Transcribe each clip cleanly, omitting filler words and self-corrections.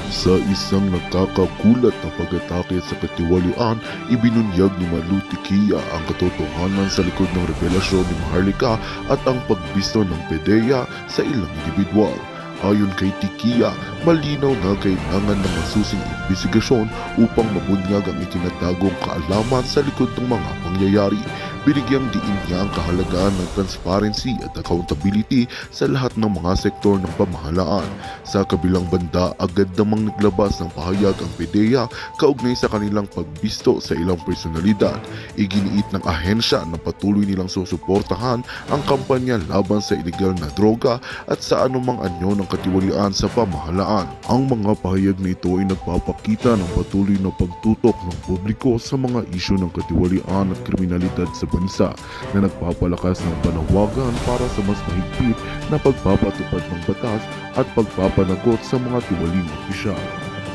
Sa isang nakakagulat na pag-atake sa katiwalian, ibinunyag ni Malu Tiquia ang katotohanan sa likod ng revelasyon ni Maharlika at ang pagbisto ng PDEA sa ilang individual. Ayon kay Tiquia, malinaw na kailangan ng masusing imbestigasyon upang mabunyag ang itinatagong kaalaman sa likod ng mga pangyayari. Binigyang diin niya ang kahalagahan ng transparency at accountability sa lahat ng mga sektor ng pamahalaan. Sa kabilang banda, agad namang naglabas ng pahayag ang PDEA kaugnay sa kanilang pagbisto sa ilang personalidad. Iginiit ng ahensya na patuloy nilang susuportahan ang kampanya laban sa iligal na droga at sa anumang anyo ng katiwalian sa pamahalaan. Ang mga pahayag na ito ay nagpapakita ng patuloy na pagtutok ng publiko sa mga isyu ng katiwalian at kriminalidad sa bansa na nagpapalakas ng panawagan para sa mas mahigpit na pagpapatupad ng batas at pagpapanagot sa mga tiwaling opisyal.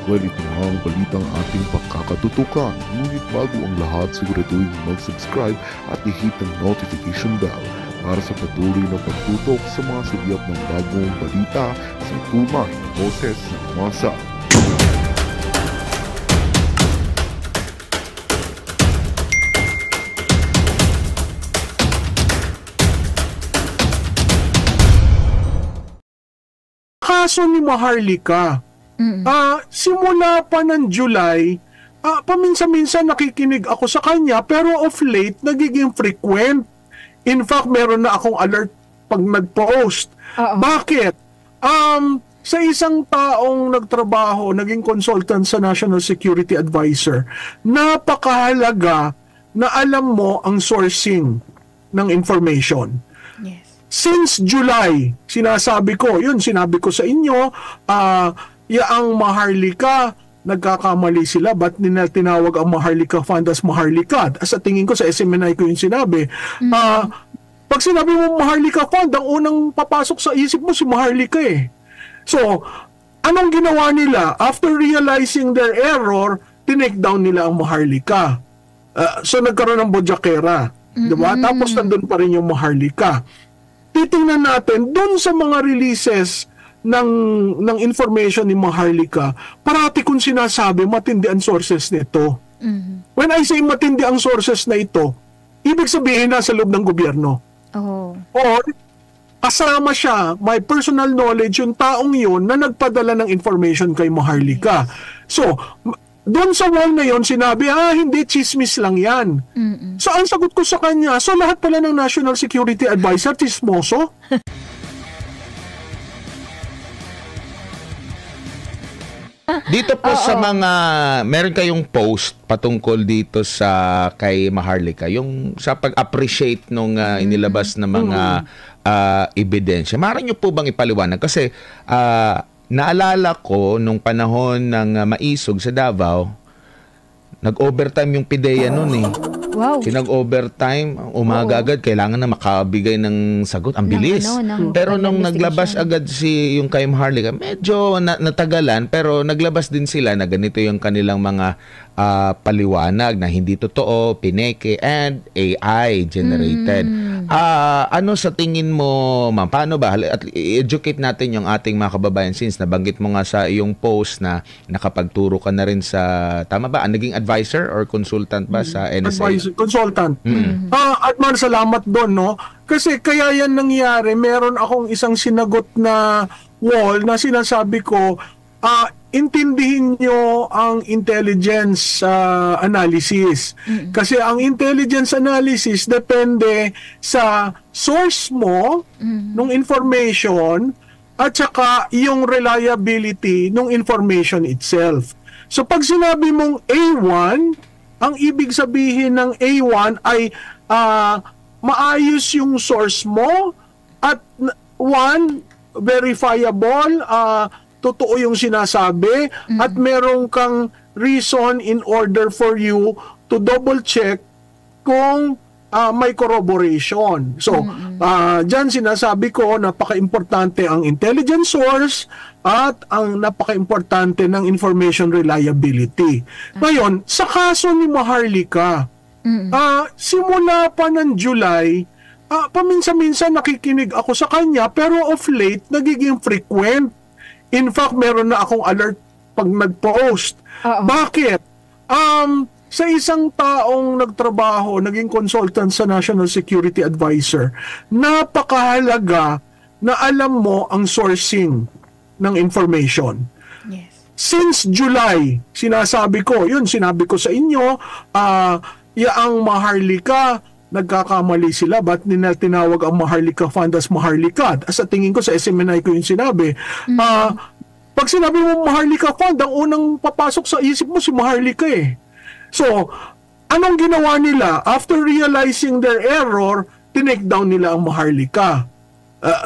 Well, ito nga ang balitang ating pagkakatutukan. Ngunit bago ang lahat, siguraduhin mag-subscribe at i-hit ang notification bell para sa patuloy na pagtutok sa mga sulyap ng bagong balita sa tunay na boses ng masa. Kaso ni Maharlika, simula pa ng July, paminsan-minsan nakikinig ako sa kanya pero of late nagiging frequent. In fact, meron na akong alert pag nag-post. Bakit? Sa isang taong nagtrabaho, naging consultant sa National Security Advisor, napakahalaga na alam mo ang sourcing ng information. Yes. Since July, sinabi ko sa inyo, yaang Maharlika, nagkakamali sila, ba't nila tinawag ang Maharlika Fund as Maharlika? Sa tingin ko sa SMNI ko yung sinabi. Pag sinabi mo Maharlika Fund, ang unang papasok sa isip mo si Maharlika eh. So, anong ginawa nila? After realizing their error, tinake down nila ang Maharlika. So, nagkaroon ng Bojakera. Diba? Tapos nandun pa rin yung Maharlika. Titingnan natin doon sa mga releases ng information ni Maharlika, parati kong sinasabi matindi ang sources nito. When I say matindi ang sources na ito, ibig sabihin na sa loob ng gobyerno. Or kasama siya, my personal knowledge, yung taong yun na nagpadala ng information kay Maharlika. So, doon sa wall na yon sinabi, hindi, chismis lang yan. So, ang sagot ko sa kanya, so lahat pala ng National Security Advisor, chismoso? Dito po sa mga, meron kayong post patungkol dito sa kay Maharlika, yung sa pag-appreciate nung inilabas na mga ebidensya. Maaari nyo po bang ipaliwanag? Kasi, naalala ko nung panahon ng maisog sa Davao, nag-overtime yung PDEA noon eh. Wow. Kinag-overtime, umaga agad, kailangan na makabigay ng sagot. Ang bilis. Pero nung naglabas agad yung kay Maharlika, medyo natagalan, pero naglabas din sila na ganito yung kanilang mga paliwanag na hindi totoo, pineke, and AI generated. Ano sa tingin mo, ma'am? Paano ba? At i-educate natin yung ating mga kababayan since nabanggit mo nga sa iyong post na nakapagturo ka na rin sa, tama ba? Naging advisor or consultant ba sa NSA? Advisor, consultant. Atman, salamat doon, no? Kasi kaya yan nangyari, meron akong isang sinagot na wall na sinasabi ko, intindihin nyo ang intelligence analysis. Kasi ang intelligence analysis depende sa source mo ng information at saka yung reliability ng information itself. So pag sinabi mong A1, ang ibig sabihin ng A1 ay maayos yung source mo at one, verifiable, totoo yung sinasabi at meron kang reason in order for you to double check kung may corroboration. So, dyan sinasabi ko, napaka-importante ang intelligence source at ang napaka-importante ng information reliability. Ngayon, sa kaso ni Maharlika, simula pa ng July, paminsan-minsan nakikinig ako sa kanya pero of late nagiging frequent. In fact, meron na akong alert pag nag-post. Oo. Bakit? Sa isang taong nagtrabaho, naging consultant sa National Security Advisor, napakahalaga na alam mo ang sourcing ng information. Yes. Since July, sinabi ko sa inyo, yaang Maharlika, nagkakamali sila, ba't nila tinawag ang Maharlika Fund as Maharlika? Sa tingin ko sa SMNI ko yung sinabi. Pag sinabi mo Maharlika Fund, ang unang papasok sa isip mo si Maharlika eh. So, anong ginawa nila? After realizing their error, tinake down nila ang Maharlika.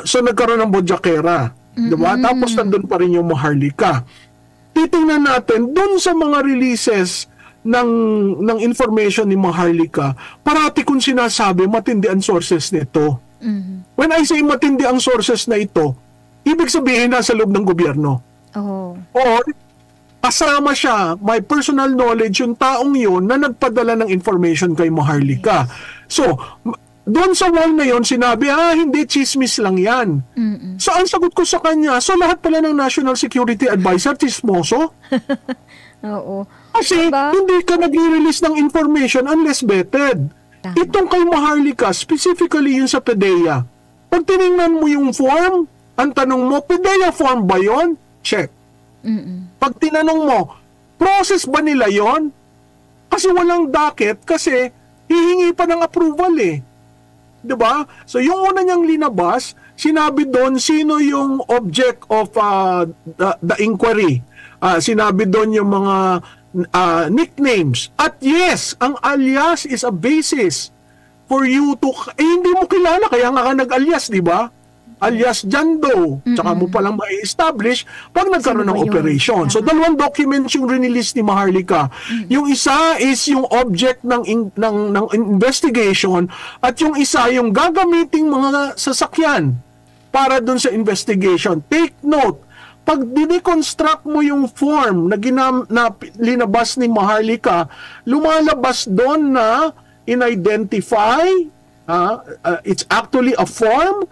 So, nagkaroon ng Bodjakera. Diba? Tapos, nandun pa rin yung Maharlika. Titingnan natin, dun sa mga releases ng information ni Maharlika, parati kong sinasabi, matindi ang sources nito. When I say matindi ang sources na ito, ibig sabihin nasa loob ng gobyerno. Or, kasama siya, my personal knowledge, yung taong yun na nagpadala ng information kay Maharlika. So, doon sa wall na yun, sinabi, hindi, chismis lang yan. So, ang sagot ko sa kanya, so lahat pala ng National Security Advisor, chismoso? Oo. Kasi, hindi ka nag-release ng information unless vetted. Tama. Itong kay Maharlika, specifically yun sa PDEA, pag tinignan mo yung form, ang tanong mo, PDEA form ba yun? Check. Pag tinanong mo, process ba nila yon? Kasi walang docket, kasi hihingi pa ng approval eh. Diba? So yung una niyang linabas, sinabi doon sino yung object of the inquiry. Sinabi doon yung mga nicknames. At yes, ang alias is a basis for you to... hindi mo kilala, kaya nga ka nag-alias, di ba? Alias Jando. Tsaka mo palang ma-establish pag nagkaroon ng operation. So, dalawang documents yung release ni Maharlika. Yung isa is yung object ng investigation at yung isa yung gagamiting mga sasakyan para dun sa investigation. Take note, pag dineconstruct mo yung form na linabas ni Maharlika, lumalabas doon na in-identify, it's actually a form,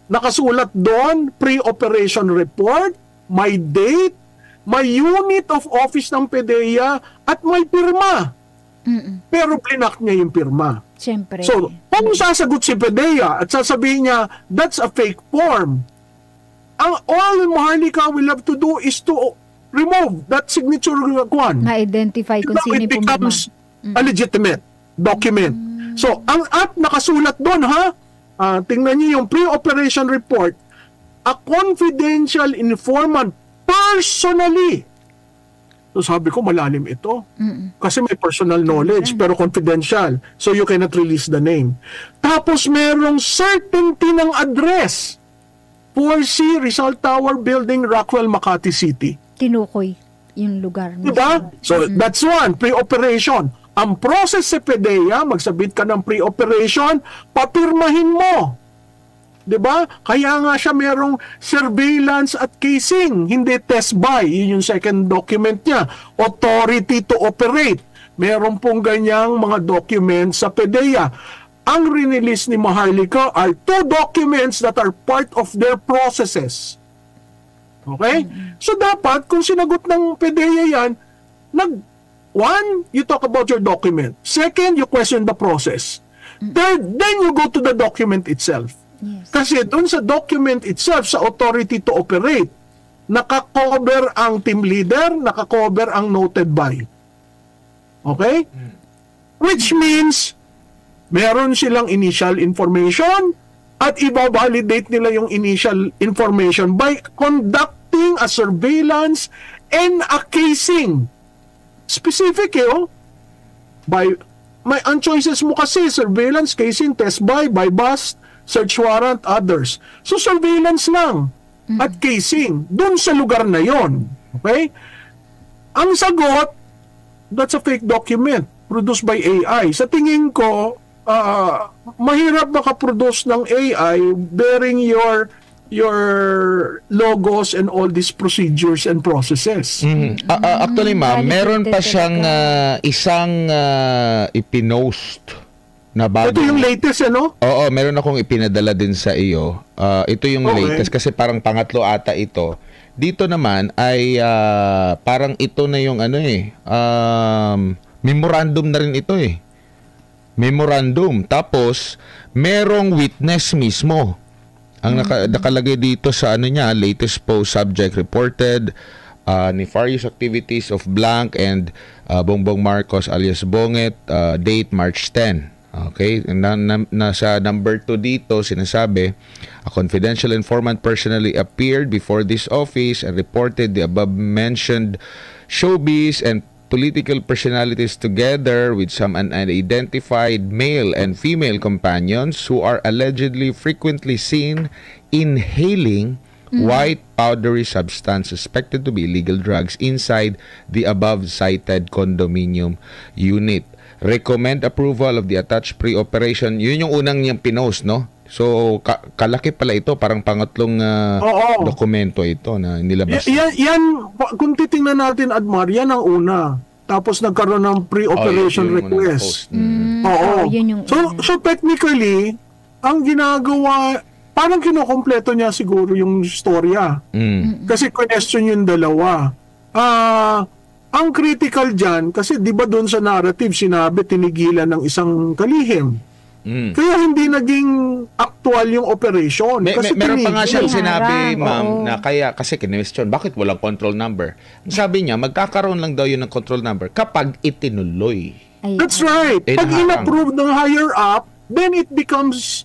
nakasulat doon, pre-operation report, may date, may unit of office ng PDEA, at may pirma. Pero blinak niya yung pirma. Siyempre. So, kung sasagot si PDEA at sasabihin niya, that's a fake form, all Maharlika will have to do is to remove that signature one. Ma-identify kung sino It yung becomes a legitimate document. So, ang nakasulat doon, tingnan niyo yung pre-operation report, a confidential informant personally. So, sabi ko, malalim ito. Kasi may personal knowledge, pero confidential. So, you cannot release the name. Tapos, merong certainty ng address. 4C Rizal Tower Building, Rockwell, Makati City. Tinukoy yung lugar. Diba? So, that's one, pre-operation. Ang process sa PDEA, magsabit ka ng pre-operation, papirmahin mo. Diba? Kaya nga siya merong surveillance at casing, hindi test by. Yun yung second document niya. Authority to operate. Meron pong ganyang mga documents sa PDEA. Ang release ni Maharlika are 2 documents that are part of their processes. Okay? So dapat, kung sinagot ng PDEA yan, one, you talk about your document. Second, you question the process. Third, then you go to the document itself. Yes. Kasi doon sa document itself, sa authority to operate, nakakover ang team leader, nakakover ang noted by. Okay? Which means, meron silang initial information at i-validate nila yung initial information by conducting a surveillance and a casing. Specific ang choices mo kasi, surveillance, casing, test by bust, search warrant, others. So, surveillance lang at casing, dun sa lugar na yon. Okay? Ang sagot, that's a fake document produced by AI. Sa tingin ko, mahirap makaproduce ng AI bearing your logos and all these procedures and processes. Actually, ma'am, meron pa siyang isang ipinost na bago. Ito yung latest, ano? Oo, meron akong ipinadala din sa iyo. Ito yung latest kasi parang pangatlo ata ito dito naman ay parang ito na yung memorandum na rin ito eh. Memorandum. Tapos, merong witness mismo. Ang nakalagay dito sa latest post subject reported nefarious activities of blank and Bongbong Marcos alias Bonget, date March 10. Okay, nasa number 2 dito sinasabi, a confidential informant personally appeared before this office and reported the above mentioned showbiz and political personalities together with some unidentified male and female companions who are allegedly frequently seen inhaling white powdery substance suspected to be illegal drugs inside the above cited condominium unit. Recommend approval of the attached pre-operation. Yun yung unang niyang pinost, no? So, kalaki pala ito. Parang pangatlong dokumento ito na nilabas. Yan, kung titingnan natin, Admar, yan ang una. Tapos nagkaroon ng pre-operation request. Oo. Yun yung So, technically, ang ginagawa, parang kinukompleto niya siguro yung storya. Kasi question yung dalawa. Ang critical dyan, kasi di ba doon sa narrative sinabi tinigilan ng isang kalihim. Kaya hindi naging actual yung operation. Kasi meron pa nga siyang sinabi, Harang, ma'am, oo. na kaya, kasi kinwestiyon, bakit walang control number? Sabi niya, magkakaroon lang daw yun ng control number kapag itinuloy. That's right. Pag harang. in-approve ng higher up, then it becomes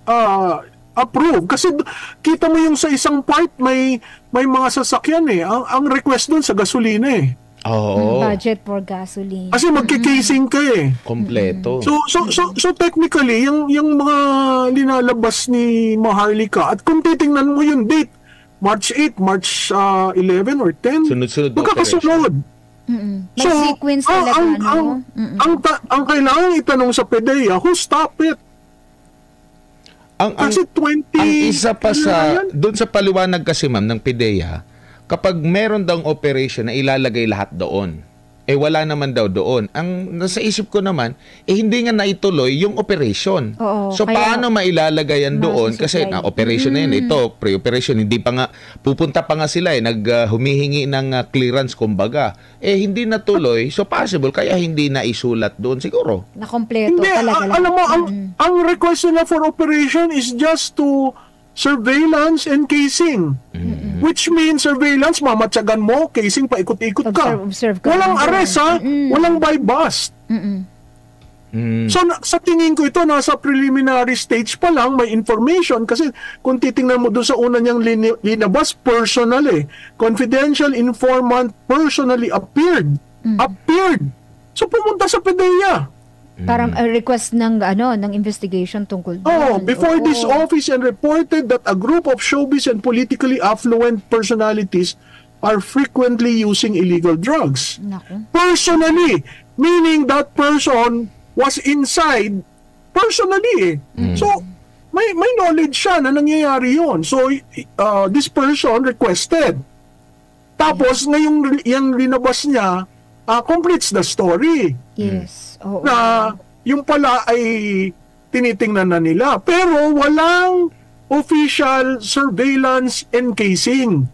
approved. Kasi kita mo yung sa isang part, may mga sasakyan eh. Ang request doon sa gasolina eh. Oo. budget for gasoline. Kasi magkikasing ka eh. Kompleto. So technically, yung mga linalabas ni Maharlika, at kung titingnan mo yung date, March 8, March 11 or 10, Sunod-sunod na magkakasunod. May sequence talaga, no? Ang kailangan itanong sa PDEA, who stop it? Kasi 20... Ang isa pa doon sa paliwanag kasi, ma'am, ng PIDEA, kapag meron daw operation na ilalagay lahat doon, wala naman daw doon. Ang nasa isip ko naman, hindi nga naituloy yung operation. Oo, so, kaya paano mailalagay yan doon? Kasi operation na yun, ito, pre-operation, hindi pa nga, pupunta pa nga sila humihingi ng clearance, kumbaga. Hindi natuloy, so possible, kaya hindi na isulat doon siguro. Nakompleto Hindi, talaga. alam mo, ang request nila for operation is just to surveillance and casing. Which means surveillance, mamatsagan mo, casing, paikot-ikot ka. Observe ka. Walang arrest, ha? Walang buy bust. So, sa tingin ko ito, nasa preliminary stage pa lang, may information. Kasi kung titingnan mo doon sa una niyang linabas, personal eh. Confidential informant personally appeared. So, pumunta sa PDEA. Parang a request ng investigation tungkol doon. Before this office and reported that a group of showbiz and politically affluent personalities are frequently using illegal drugs. Naku. Personally, meaning that person was inside personally. So, may knowledge siya na nangyayari yon. So, this person requested. Tapos, ngayong yung linabas niya, completes the story. Yes. Oo. Na yung pala ay tinitingnan na nila. Pero walang official surveillance and casing.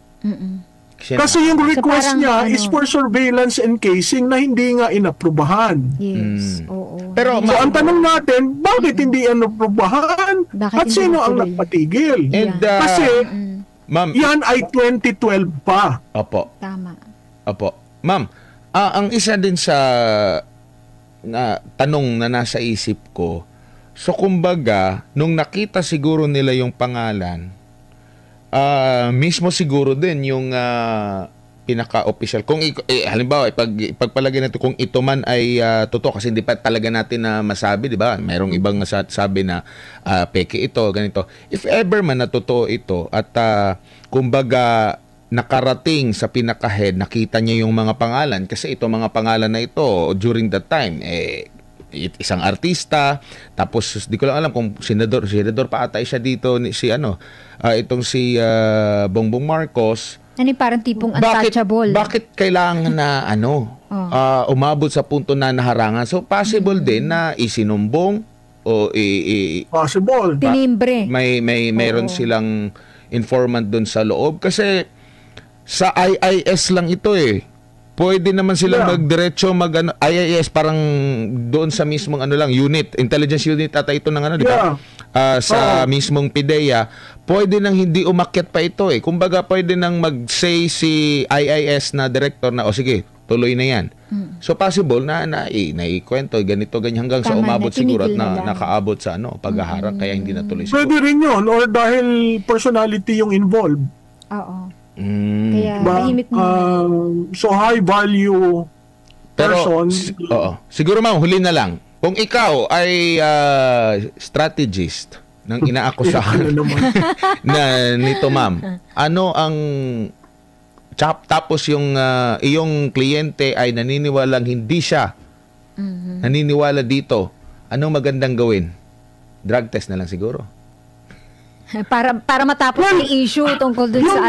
Kasi yung request parang niya is for surveillance and casing na hindi nga inaprubahan. Yes. Oo. Pero, So ang tanong natin, bakit hindi inaprubahan? Bakit At hindi sino ang natuloy? nagpatigil? And, Kasi ma'am, yan ay 2012 pa. Opo. Tama. Ma'am, ang isa din sa tanong na nasa isip ko, so kumbaga, nung nakita siguro nila yung pangalan, mismo siguro din yung pinaka-official. Kung halimbawa, ipagpalagay natin kung ito man ay totoo, kasi hindi pa talaga natin na masabi, di ba? Mayroong ibang sabi na peke ito, ganito. If ever man na totoo ito, at kumbaga, nakarating sa pinaka-head, nakita niya yung mga pangalan, kasi ito mga pangalan na ito, during that time, isang artista, tapos di ko lang alam kung senador pa atay siya dito, itong si Bongbong Marcos. Ano yung parang tipong untouchable? Bakit kailangan na umabot sa punto na naharangan? So possible din na isinumbong o Possible. Tinimbre. mayroon silang informant doon sa loob, kasi Sa IIS lang ito eh. Pwede naman silang magdiretso IIS parang doon sa mismong unit, intelligence unit ata ito ng di ba? Sa mismong PIDEA, pwede nang hindi umakyat pa ito eh. Kumbaga pwede nang mag-say si IIS na director na sige, tuloy na yan. So possible na naikwento ganito ganyan hanggang sa umabot siguro at nakaabot sa paghaharap kaya hindi natuloy siguro. Pwede rin yun or dahil personality yung involved. Oo. Kaya tahimik mo. So high value person. Oo. Siguro ma'am, huli na lang. Kung ikaw ay strategist ng inaakusahan na nito ma'am, ano ang tapos yung iyong kliyente ay naniniwalang hindi siya naniniwala dito, anong magandang gawin? Drug test na lang siguro. Para matapos yung issue tungkol dun sa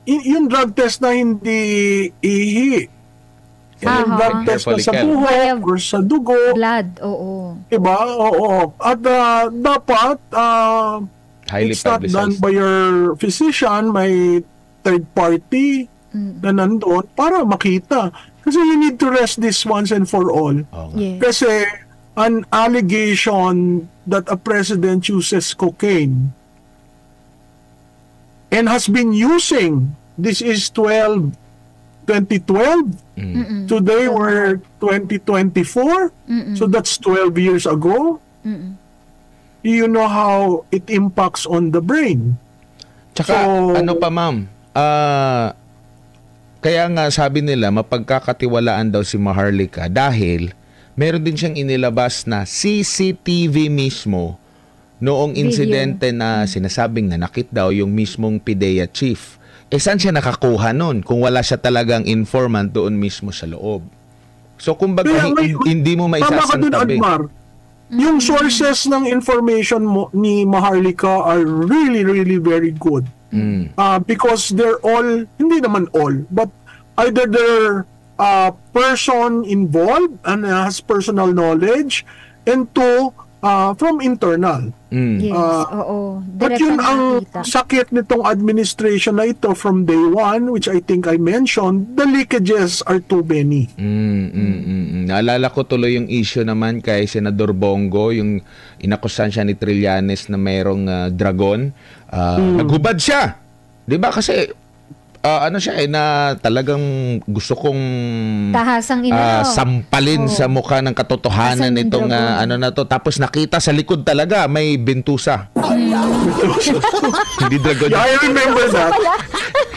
yung drug test na hindi ihi. Yung drug test na sa buhok or sa dugo. Blood, oo. Diba? Oo. At dapat highly it's not done by your physician, may third party na nandun para makita. Kasi you need to rest this once and for all. Yes. Kasi an allegation that a president uses cocaine and has been using, this is 2012, today we're 2024, so that's 12 years ago. You know how it impacts on the brain. Tsaka ano pa ma'am, kaya nga sabi nila mapagkakatiwalaan daw si Maharlika dahil meron din siyang inilabas na CCTV mismo noong insidente na sinasabing nanakit daw yung mismong PIDEA chief. Saan siya nakakuha nun kung wala siya talagang informant doon mismo sa loob? So kumbaga hindi mo maisasantabi. Yung sources ng information ni Maharlika are really, really very good. Because they're all, hindi naman all, but either they're person involved and has personal knowledge, and two, from internal. Yes, oo. But yun ang sakit nitong administration na ito from day one, which I think I mentioned, the leakages are too many. Naalala ko tuloy yung issue naman kay Senador Bongo, yung inakusan siya ni Trillanes na mayroong dragon. Naghubad siya. 'Di ba? Kasi ano siya na talagang gusto kong tahasang sampalin sa mukha ng katotohanan nitong na to, tapos nakita sa likod talaga may bintusa. Hindi dragon. I remember that.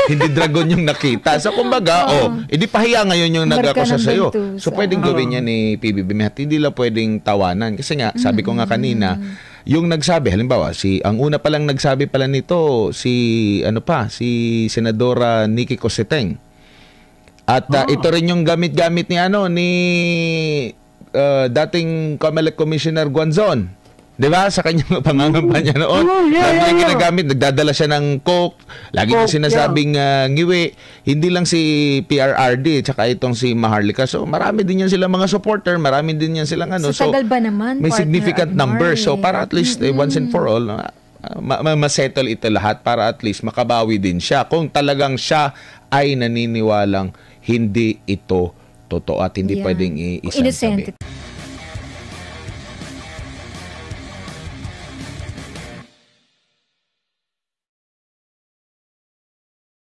Hindi dragon yung nakita. So kumbaga, edi pahiya ngayon yung nag-akusa sa iyo. So pwedeng gawin niya ni PBBM at hindi lang pwedeng tawanan kasi nga sabi ko nga kanina, yung nagsabi, halimbawa, ang una palang nagsabi pala nito, si Senadora Nikki Cosseteng. At ito rin yung gamit-gamit ni dating COMELEC Commissioner Guanzon. 'Di ba? Sa kanyang pangangampanya noon. Lagi niya ginagamit, nagdadala siya ng coke, lagi niya sinasabing ngiwi. Hindi lang si PRRD tsaka itong si Maharlika. So marami din yan silang mga supporter, marami din yan silang So tagal ba naman? May significant number. So para at least once and for all masettle ito lahat para at least makabawi din siya kung talagang siya ay naniniwalang hindi ito totoo at hindi pwedeng isantabi.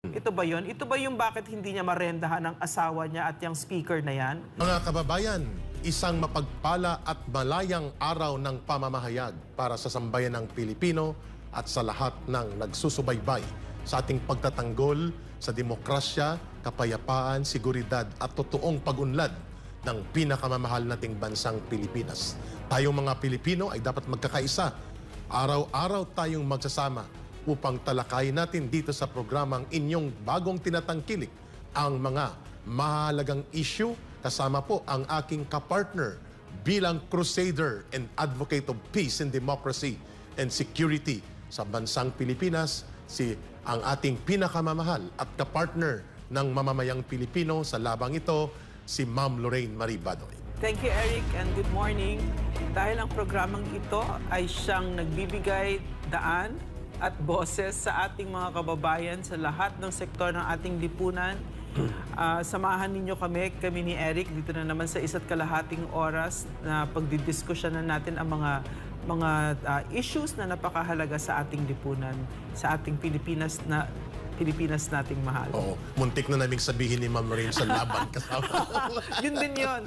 Ito ba yun? Ito ba yung bakit hindi niya marendahan ang asawa niya at yung speaker na yan? Mga kababayan, isang mapagpala at malayang araw ng pamamahayag para sa sambayan ng Pilipino at sa lahat ng nagsusubaybay sa ating pagtatanggol sa demokrasya, kapayapaan, seguridad at totoong pag-unlad ng pinakamamahal nating bansang Pilipinas. Tayong mga Pilipino ay dapat magkakaisa. Araw-araw tayong magsasama upang talakayin natin dito sa programang inyong bagong tinatangkilik ang mga mahalagang issue. Kasama po ang aking kapartner bilang crusader and advocate of peace and democracy and security sa bansang Pilipinas, ang ating pinakamamahal at kapartner ng mamamayang Pilipino sa labang ito, si Ma'am Lorraine Marie Badoy. Thank you, Eric, and good morning. Dahil ang programang ito ay siyang nagbibigay daan at boses sa ating mga kababayan sa lahat ng sektor ng ating lipunan. Samahan ninyo kami ni Eric, dito na naman sa 1.5 oras na pagdidiskusyonan natin ang mga issues na napakahalaga sa ating lipunan, sa ating Pilipinas nating mahal. Oo, muntik na naming sabihin ni Ma'am Lorraine sa laban kasama. Yun din yun.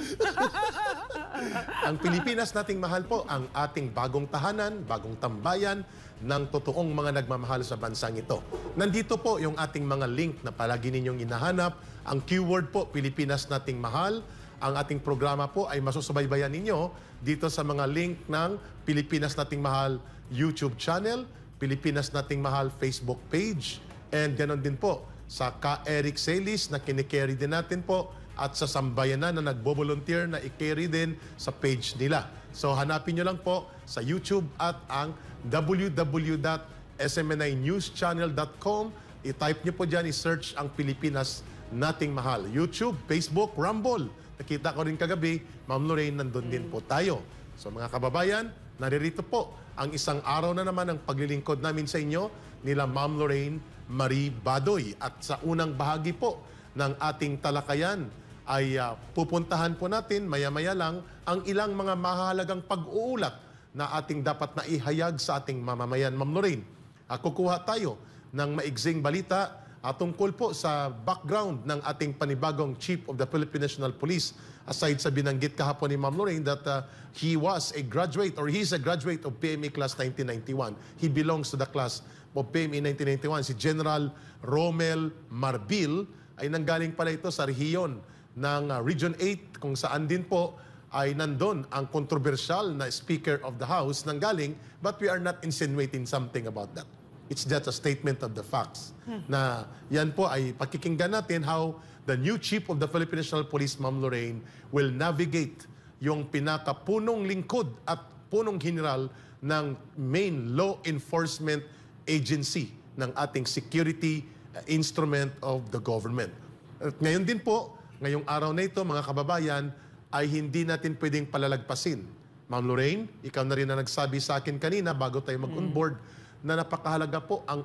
Ang Pilipinas nating mahal po, ang ating bagong tahanan, bagong tambayan ng totoong mga nagmamahal sa bansang ito. Nandito po yung ating mga link na palagi ninyong inahanap. Ang keyword po, Pilipinas nating mahal. Ang ating programa po ay masusubaybayan ninyo dito sa mga link ng Pilipinas nating mahal YouTube channel, Pilipinas nating mahal Facebook page, and ganoon din po sa Ka Eric Celis na kinikerry din natin po at sa Sambayanan na nagbo-volunteer na i-carry din sa page nila. So hanapin nyo lang po sa YouTube at ang www.smninewschannel.com. I-type nyo po dyan, i-search ang Pilipinas nating mahal. YouTube, Facebook, Rumble. Nakita ko rin kagabi, Ma'am Lorraine, nandun din po tayo. So mga kababayan, naririto po ang isang araw na naman ng paglilingkod namin sa inyo nila Ma'am Lorraine Marie Badoy. At sa unang bahagi po ng ating talakayan ay pupuntahan po natin maya-maya lang ang ilang mga mahalagang pag-uulat na ating dapat na ihayag sa ating mamamayan. Ma'am Lorraine, kukuha tayo ng maigsing balita tungkol po sa background ng ating panibagong Chief of the Philippine National Police. Aside sa binanggit kahapon ni Ma'am Lorraine that he was a graduate or he's a graduate of PMA Class 1991. He belongs to the class of PMA 1991. Si General Romel Marbil ay nanggaling pala ito sa rehiyon ng Region 8 kung saan din po ay nandun ang controversial na Speaker of the House nanggaling, but we are not insinuating something about that. It's just a statement of the facts. Na yan po ay pakikinggan natin how the new Chief of the Philippine National Police, Ma'am Lorraine, will navigate yung pinakapunong lingkod at punong general ng main law enforcement agency ng ating security instrument of the government. At ngayon din po, ngayong araw na ito, mga kababayan, ay hindi natin pwedeng palalagpasin. Ma'am Lorraine, ikaw na rin na nagsabi sa akin kanina bago tayo mag-onboard na napakahalaga po ang